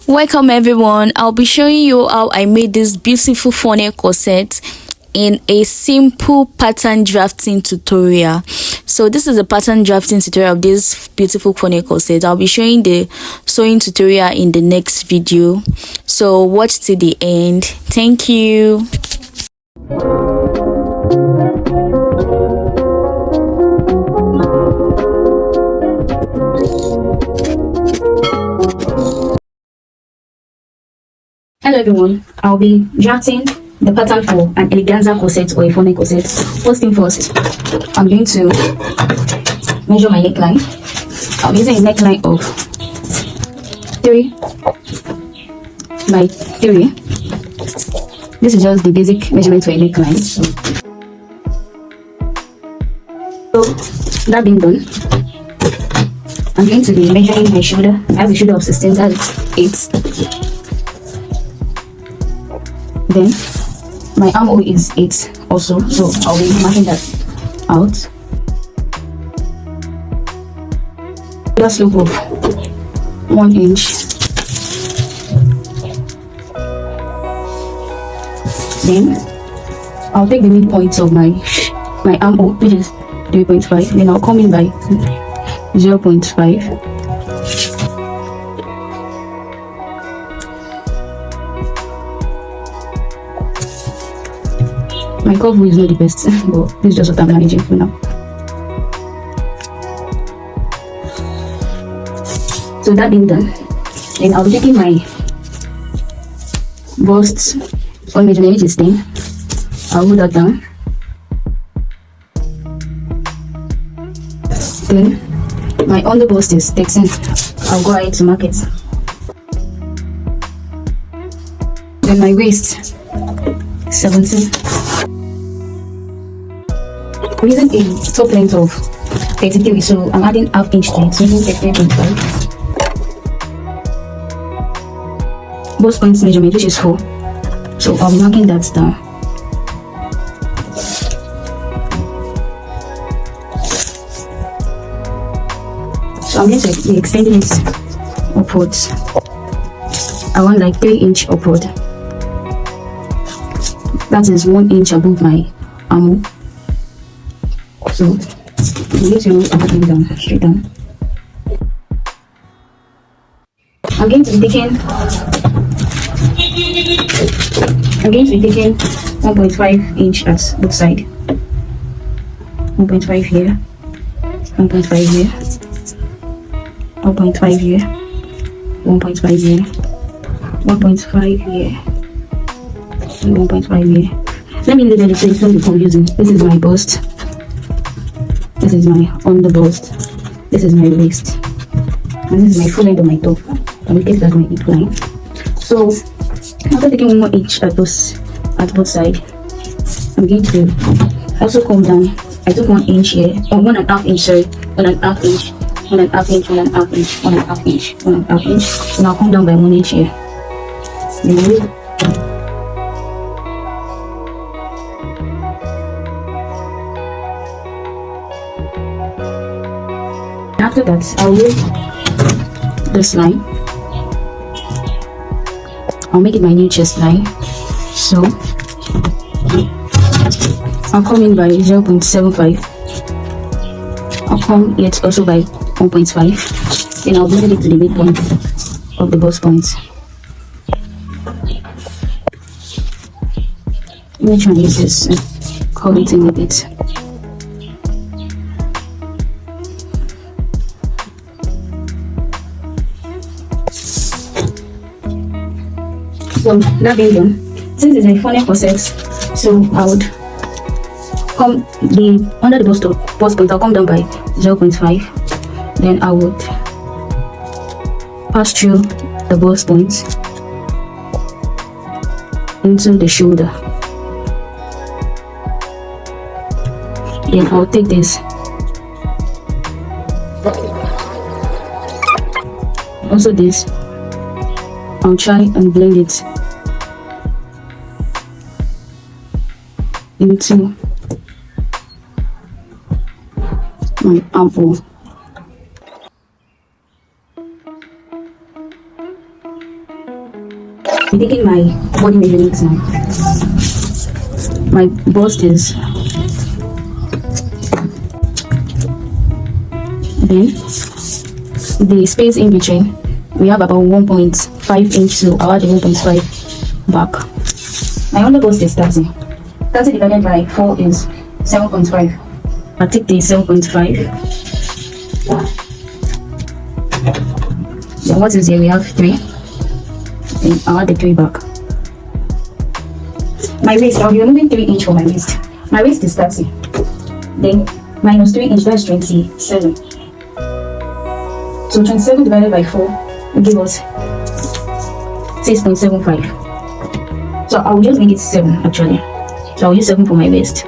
Welcome everyone. I'll be showing you how I made this beautiful funnel corset in a simple pattern drafting tutorial. So this is a pattern drafting tutorial of this beautiful funnel corset. I'll be showing the sewing tutorial in the next video, so watch till the end. Thank you. Hello everyone, I'll be drafting the pattern for an eleganza corset or a funnel corset. First thing first, I'm going to measure my neckline. I'm using a neckline of 3 by 3. This is just the basic measurement for a neckline. So that being done, I'm going to be measuring my shoulder. I have a shoulder of 16, that's 8. Then my armhole is 8 also, so I'll be marking that out. The slope of 1 inch. Then I'll take the midpoint of my armhole, which is 3.5. Then I'll come in by 0.5. My curve is not the best, but this is just what I'm managing for now. So that being done, then I'll be taking my bust on measurement, which is 10. I'll hold that down. Then my under bust is 13. I'll go ahead to mark it. Then my waist 17. I'm using a top length of 33, so I'm adding half inch to it, using 33.5. Bust points measurement, which is 4, so I'm marking that down. So I'm going to be extending it upwards. I want like 3 inch upward. That is 1 inch above my armhole. So I'm going to move everything down, straight down. I'm going to be taking 1.5 inch at both sides. 1.5 here, 1.5 here, 1.5 here, 1.5 here, 1.5 here, and 1.5 here. Let me label it so it's not confusing. This is my bust. This is my under bust. This is my waist. And this is my full length of my top. I will take that as my hip line. So after taking 1 more inch at both sides, I'm going to also come down. I took 1 inch here, or 1.5 inch, sorry, 1.5 inch, 1.5 inch, 1.5 inch, 1.5 inch, 1.5 inch. And I'll come down by 1 inch here. After that, I'll use this line. I'll make it my new chest line. So I'll come in by 0.75. I'll come yet also by 1.5. Then I'll blend it to the midpoint of the bust points. Let me try and use this and curl it in a bit. So that being done, since it's a funnel corset, so I would come under the bust point, I'll come down by 0.5. Then I would pass through the bust point into the shoulder. Then I'll take this, also this. I'll try and blend it into my armhole. I'm taking my body measurements now. My bust is then the space in between, we have about 1.5 inch, so I'll add the 1.5 back. My under bust is 30. 30 divided by 4 is 7.5. I'll take the 7.5. Then what is here? We have 3. Then I'll add the 3 back. My waist, I'll be removing 3 inch for my waist. My waist is 30. Then minus 3 inch, that's 27. So 27 divided by 4 will give us 6.75. So I will just make it 7 actually. So I'll use 7 for my waist.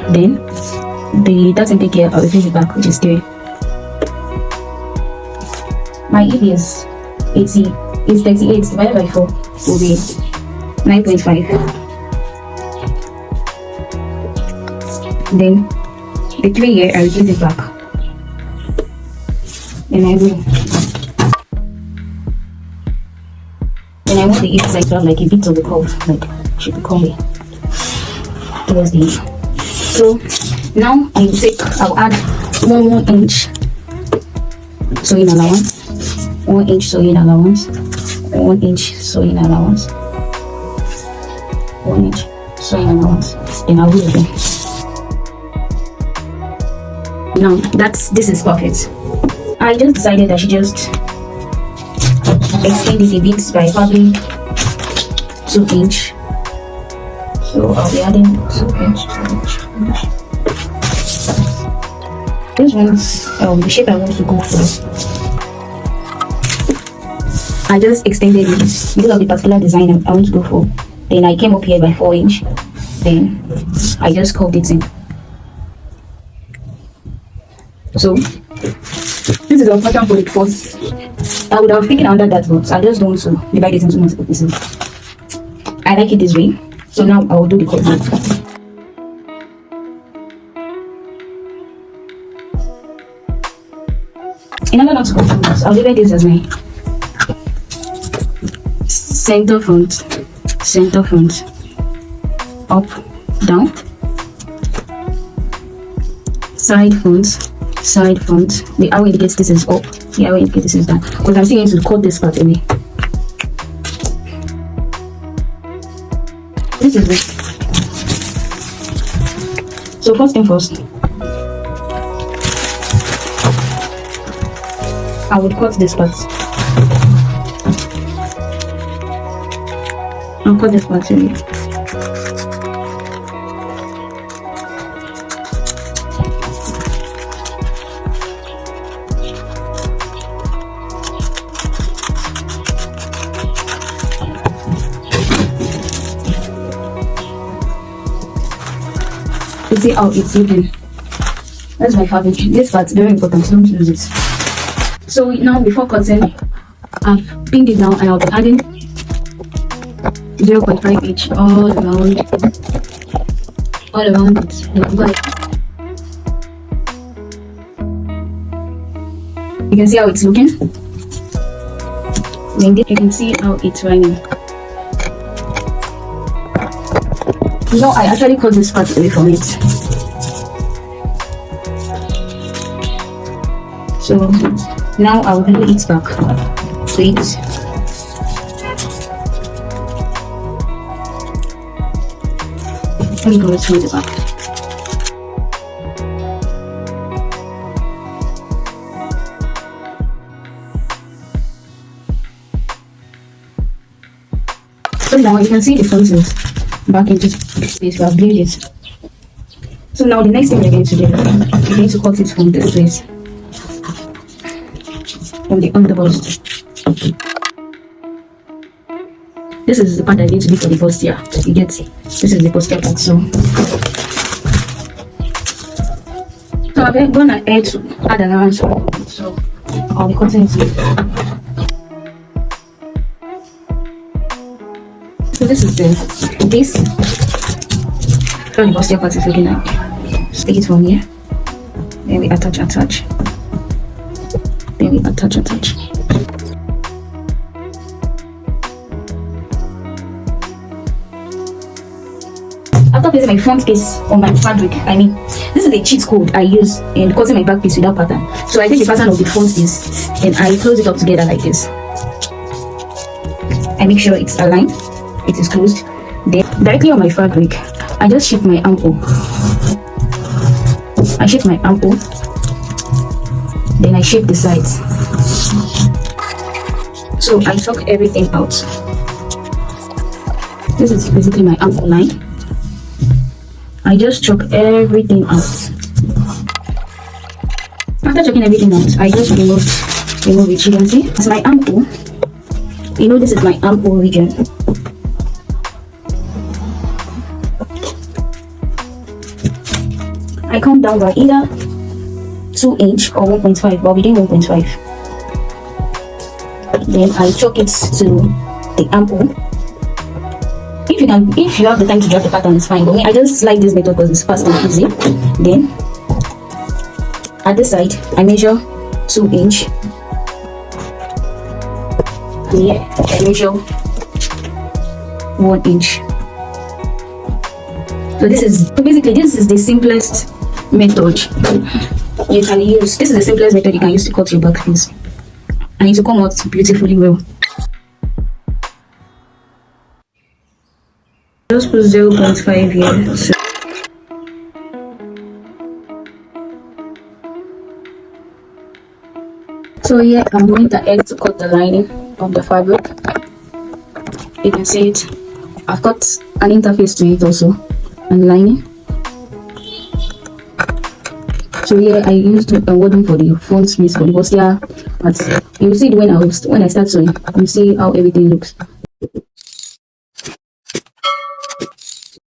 Then the doesn't take care, I will finish it back, which is 3. My hip is 38 divided by 4 will be 9.5. Then the 3 here, I will give it back. Then I will. Then I want the hip side to have like a bit of the curve, like should be curvy towards the hip. So now I'll add 1 inch sewing allowance, 1 inch sewing allowance, 1 inch sewing allowance, 1 inch sewing allowance. Then I'll do it again. Now this is perfect. I just decided I should just extend it a bit by probably 2 inch. So I'll be adding 2 inch. This one's the shape I want to go for. I just extended it because of the particular design I want to go for. Then I came up here by 4 inch. Then I just curved it in. So this is a pattern for it first. I would have taken under that, but I just don't want to divide it into multiple pieces. I like it this way. So now I will do the cut. In order not to confuse, I'll label this as my center front, up, down, side front. The arrow indicates this is up, the arrow indicates this is down, because I'm still going to cut this part away. This is it. So first thing first, I would cut this part. I'll cut this part away. You see how it's looking. That's my fabric. This part's very important, don't lose it. So now before cutting, I've pinned it down and I'll be adding 0.5 inch all around it. You can see how it's looking. Then you can see how it's running. No, I actually cut this part away from it. So now I will glue it back to it. Let me go through the back. So now you can see the fronces back into space. We have glued it. So now the next thing we're going to do, we're going to cut it from this place, from the underbust. This is the part I'm going to do for the bustier. You get it? This is the bustier part. So I'm going to add an allowance. So I'll be cutting it. So this is the bustier part is looking like. Just take it from here. Then we attach. Then we attach. after placing my front piece on my fabric, this is a cheat code I use in cutting my back piece without pattern. So I take the pattern of the front piece and I close it up together like this. I make sure it's aligned, it is closed. Then directly on my fabric, I just shape my armhole. I shape my armhole, then I shape the sides. So I tuck everything out. This is basically my armhole line. I just chop everything out. After chopping everything out, I just remove it. You can see it's my armhole. This is my armhole region. I come down by either 2 inch or 1.5, but we do 1.5. Then I chalk it to the armhole. If you have the time to draft the pattern, it's fine. But me, I just like this method because it's fast and easy. Then at this side, I measure 2 inch. And here I measure 1 inch. So this is the simplest method you can use. This is the simplest method you can use to cut your back piece, and it will come out beautifully well. Just put 0.5 here. So here I'm going to end to cut the lining of the fabric. You can see it. I've cut an interface to it also, and lining. So here I used a wooden for the front piece for the bustier, but you see it when I start sewing. You see how everything looks.